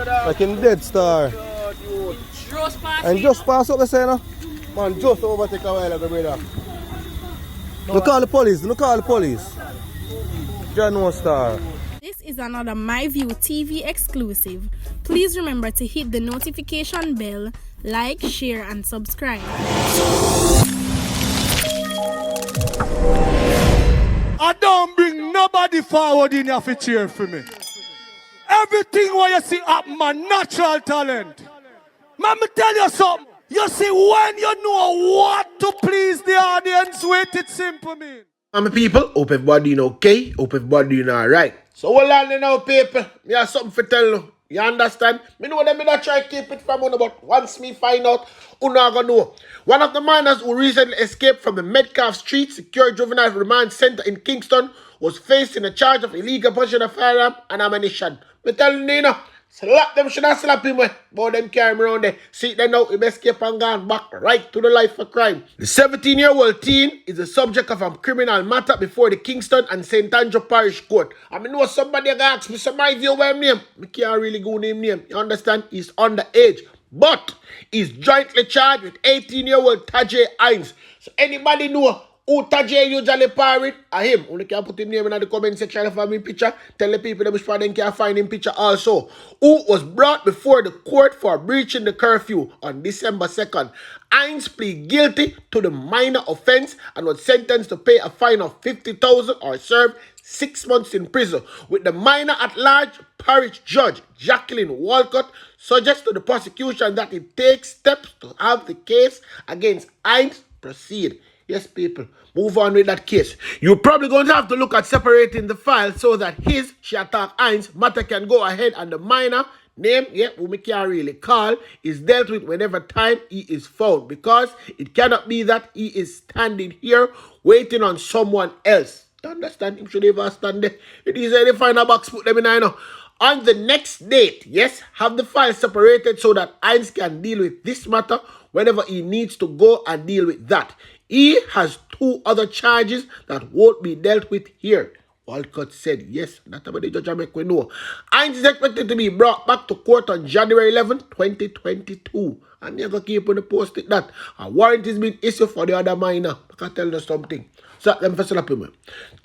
Like in Dead Star. And just pass up the center. Man, just overtake a while ago, brother. Look call the police. Look call the police. John Star. This is another MyView TV exclusive. Please remember to hit the notification bell, like, share, and subscribe. I don't bring nobody forward in your cheer for me. Everything what you see happen, man, natural talent. Man, me tell you something. You see, when you know what to please the audience with, it's simple, man. I'm people, hope everybody doing okay, hope everybody doing alright. So hold on now, people. Me have something to tell you. You understand? Me know them I try to keep it from you, but once me find out, you not gonna know. One of the minors who recently escaped from the Metcafe Street Secure Juvenile Remand Center in Kingston was facing a charge of illegal possession of firearm and ammunition. Me tell you now, slap them should not slap him with, but them carry him around there. See them now, he best escape and gone back right to the life of crime. The 17-year-old teen is the subject of a criminal matter before the Kingston and St. Andrew Parish Court. I mean, know somebody asked me, so my view where name. I can't really go name. You understand? He's underage. But he's jointly charged with 18-year-old Tajay Hines. So anybody know who Tajay usually par with? Him. Only can put his name in the comment section of my picture. Tell the people that which part they can find him picture also. Who was brought before the court for breaching the curfew on December 2nd. Hines pleaded guilty to the minor offense and was sentenced to pay a fine of $50,000 or serve 6 months in prison, with the minor at large parish judge Jacqueline Walcott suggests to the prosecution that it takes steps to have the case against Hines proceed. Yes, people, move on with that case. You're probably going to have to look at separating the file so that she attack Hines matter can go ahead and the minor name, who we can't really call, is dealt with whenever time he is found, because it cannot be that he is standing here waiting on someone else. Understand? Him should ever stand there. It is any final box, put them in now. On the next date, yes, have the file separated so that Hines can deal with this matter whenever he needs to go and deal with that. He has 2 other charges that won't be dealt with here. Walcott said, yes, that's what the judge make we know. Hines is expected to be brought back to court on January 11, 2022. And you're going to keep on the post it that a warrant is being issued for the other minor. I can tell you something. Slap them for slap him.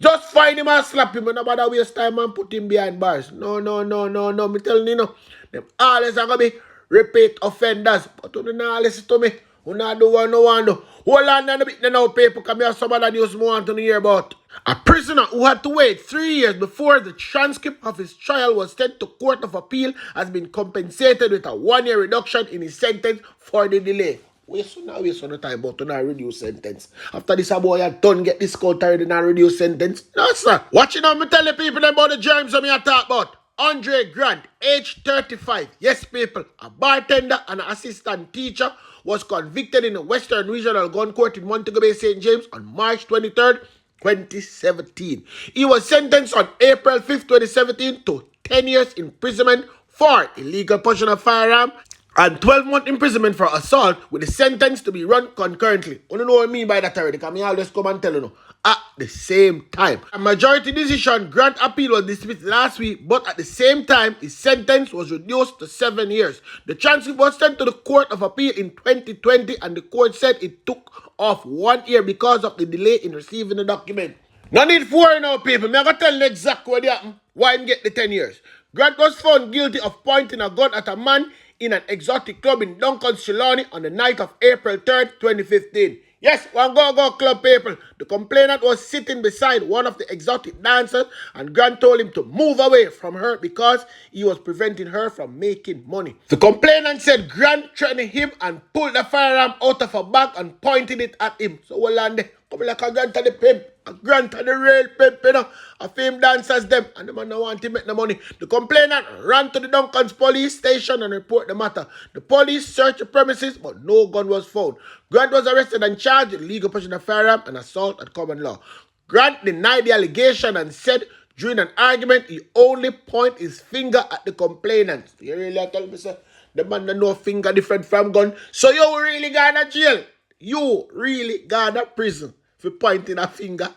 Just find him and slap him. No bother waste time and put him behind bars. No. Me telling you, them always are going to be repeat offenders. But you don't listen to me. You not do what no one do. Hold on a bit now, people, because I have somebody news more want to hear about. A prisoner who had to wait 3 years before the transcript of his trial was sent to Court of Appeal has been compensated with a 1-year reduction in his sentence for the delay. Waste no time about to not reduce sentence. After this boy had done get this court already not reduce sentence. No, sir. Watching on me tell the people about the germs that me I talk about. Andre Grant, age 35. Yes, people. A bartender and an assistant teacher was convicted in the Western Regional Gun Court in Montego Bay, St. James on March 23rd, 2017. He was sentenced on April 5th, 2017 to 10 years imprisonment for illegal possession of firearm and 12-month imprisonment for assault, with the sentence to be run concurrently. You don't know what I mean by that already, because I always come and tell you at the same time. A majority decision grant appeal was dismissed last week, but at the same time, his sentence was reduced to 7 years. The transcript was sent to the Court of Appeal in 2020, and the court said it took off 1 year because of the delay in receiving the document. No need for worry now, people. I'm going to tell you exactly what happened. Why him get the 10 years. Grant was found guilty of pointing a gun at a man in an exotic club in Trelawny on the night of April 3rd, 2015. Yes, one go club people. The complainant was sitting beside one of the exotic dancers, and Grant told him to move away from her because he was preventing her from making money. The complainant said Grant threatened him and pulled the firearm out of her bag and pointed it at him. So well on there, come like a Grant of the pimp, a Grant of the real pimp, you know. A fame dancers them, and the man don't want to make the money. The complainant ran to the Duncan's police station and reported the matter. The police searched the premises, but no gun was found. Grant was arrested and charged with illegal possession of firearm and assault at common law. Grant denied the allegation and said during an argument he only pointed his finger at the complainant. You really tell me, sir, the man don't know finger different from gun. So you really got to jail. You really got to prison for pointing a finger.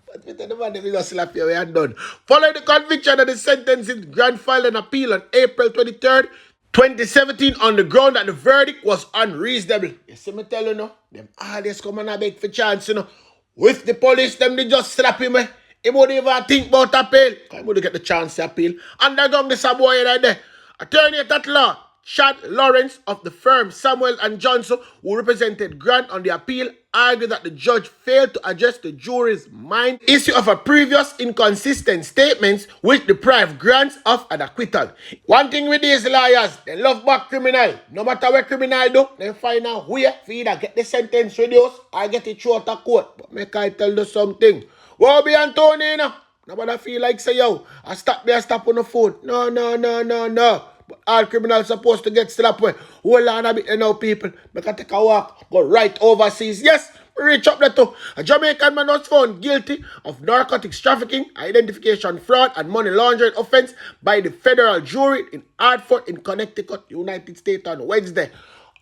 But the man will just slap you and done. Following the conviction and the sentencing, Grant filed an appeal on April 23rd, 2017 on the ground that the verdict was unreasonable. You see me tell you no, them always come and beg for chance, you know. With the police, them they just slap him. He wouldn't even think about appeal. He wouldn't get the chance to appeal. Underground this a boy right there. Attorney at law, Chad Lawrence of the firm Samuel and Johnson, who represented Grant on the appeal, argued that the judge failed to address the jury's mind issue of a previous inconsistent statements which deprived Grant of an acquittal. One thing with these lawyers, they love back criminal. No matter what criminal do, they find out where for either get the sentence reduced or get it through out of court. But make I tell you something. What be Anthony, you know? Nobody feel like say, yo, I stop there, stop on the phone. No. But all criminals supposed to get slapped with. Hold on a bit, you know, people. Make I take a walk, go right overseas. Yes, we reach up there too. A Jamaican man was found guilty of narcotics trafficking, identification fraud, and money laundering offense by the federal jury in Hartford in Connecticut, United States on Wednesday.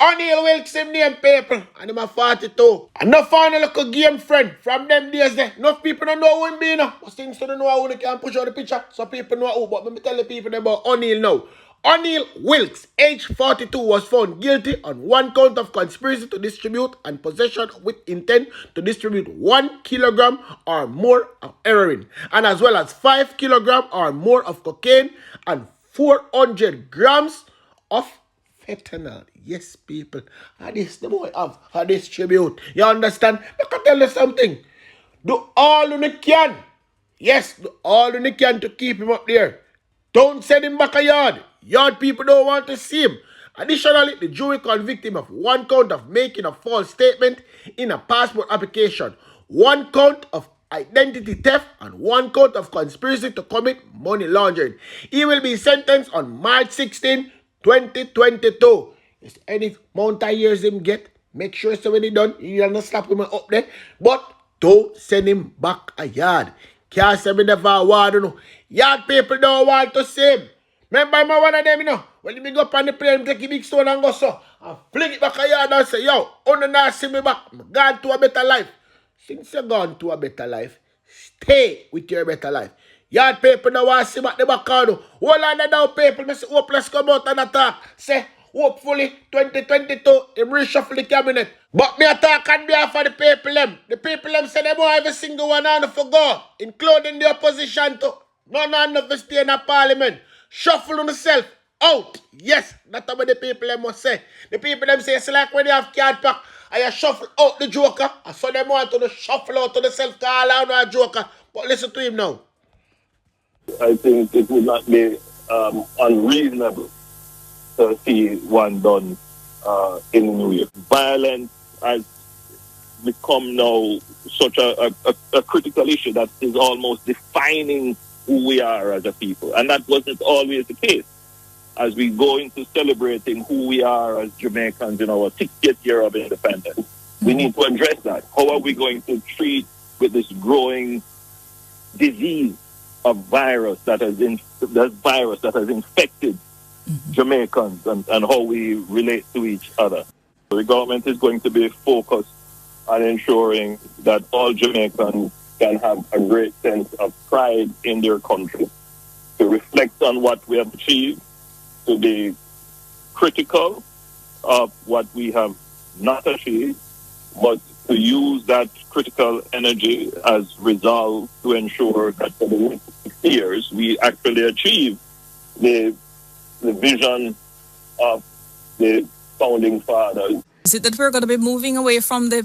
O'Neal Wilkes him name people, and him a 42. And no found a little game friend from them days there. Enough people don't know who him be now. But things don't know how they can push out the picture. So people know who. But let me tell the people about O'Neal now. O'Neal Wilkes, age 42, was found guilty on one count of conspiracy to distribute and possession with intent to distribute 1 kilogram or more of heroin, and as well as 5 kilogram or more of cocaine and 400 grams of fentanyl. Yes, people. And this the boy have a distribute. You understand? I can tell you something. Do all you can. Yes, do all you can to keep him up there. Don't send him back a yard. Yard people don't want to see him. Additionally, the jury convicted him of one count of making a false statement in a passport application, one count of identity theft, and one count of conspiracy to commit money laundering. He will be sentenced on March 16, 2022. If any amount of years him get, make sure so when he done, you don't slap him up there. But don't send him back a yard. Can't say me never want to know. Yard people don't want to see him. Remember I'm one of them, you know. When you go up on the plane, take a big stone and go so. And fling it back a yard and say, yo, you not see me back. I'm gone to a better life. Since you're gone to a better life, stay with your better life. Yard people don't want to see back the back on. Hold on now, people. I say, hope let's come out and attack. Say, hopefully, 2022, him reshuffle the cabinet. But me attack on behalf of the people them. The people them say they want every single one on for go, including the opposition too. None of them stay in the parliament. Shuffle on yourself out. Yes, that's what the people them must say. The people them say it's like when you have card pack and you shuffle out the joker. And so them want to shuffle out to themselves to all out a joker. But listen to him now. I think it would not be unreasonable to see one done in New York. Violence has become now such a critical issue that is almost defining who we are as a people. And that wasn't always the case. As we go into celebrating who we are as Jamaicans in our 60th year of independence, we need to address that. How are we going to treat with this growing disease of virus that has infected Jamaicans and how we relate to each other? The government is going to be focused on ensuring that all Jamaicans can have a great sense of pride in their country, to reflect on what we have achieved, to be critical of what we have not achieved, but to use that critical energy as resolve to ensure that for the next 6 years we actually achieve the vision of the founding fathers. Is it that we're going to be moving away from the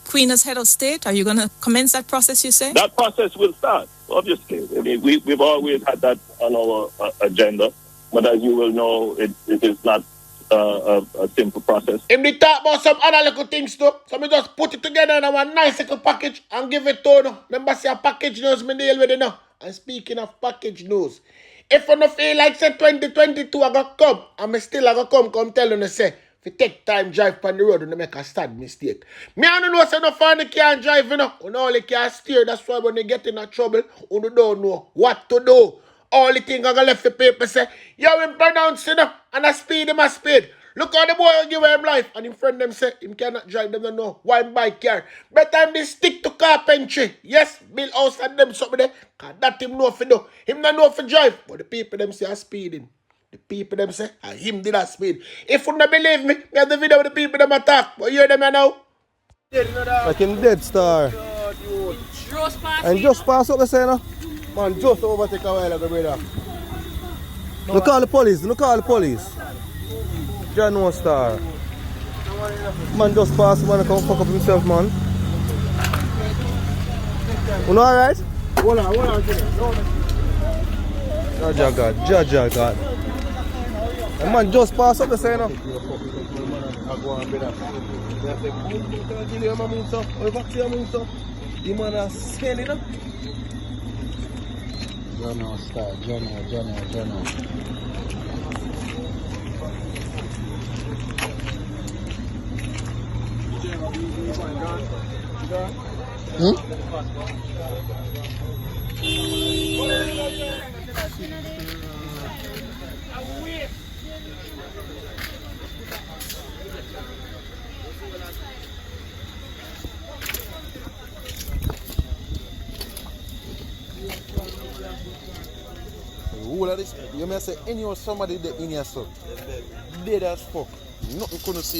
Queen as head of state? Are you going to commence that process, you say? That process will start, obviously. I mean, we've always had that on our agenda, but as you will know, it is not a simple process. If they talk about some other little things too, so we just put it together in a nice little package and give it to you. Remember, say a package news, me deal with it now. And speaking of package news, if you don't feel like say 2022 I got come, and me still I got come tell you say, if you take time drive on the road and make a sad mistake. Me I don't know say no fun can't drive, you know. You only can steer. That's why when you get in a trouble, you don't know what to do. All the thing I got left for people say, yo, him pronounce you know, and I speed him a speed. Look how the boy will give him life. And him friend them say, him cannot drive, them don't know why him buy car. Better him they stick to carpentry. Yes, build house and them something there. Cause that him know for do. Him not know for drive. But the people them say are speeding. The people them say, and him did that speed. If you don't believe me, me have the video with the people them attack. But you hear them now? Like him dead star. And just pass up the say no. Man, just overtake a while ago, brother. No call the police, no call the police. Just no star. Man just pass, man, come fuck up himself, man. You know alright? Hold on. Jaja God. The man just pass up the say no. The man is scaling up. Jono star, Jono. All of this, you may say any or somebody that in here so dead as fuck. Nothing couldn't see.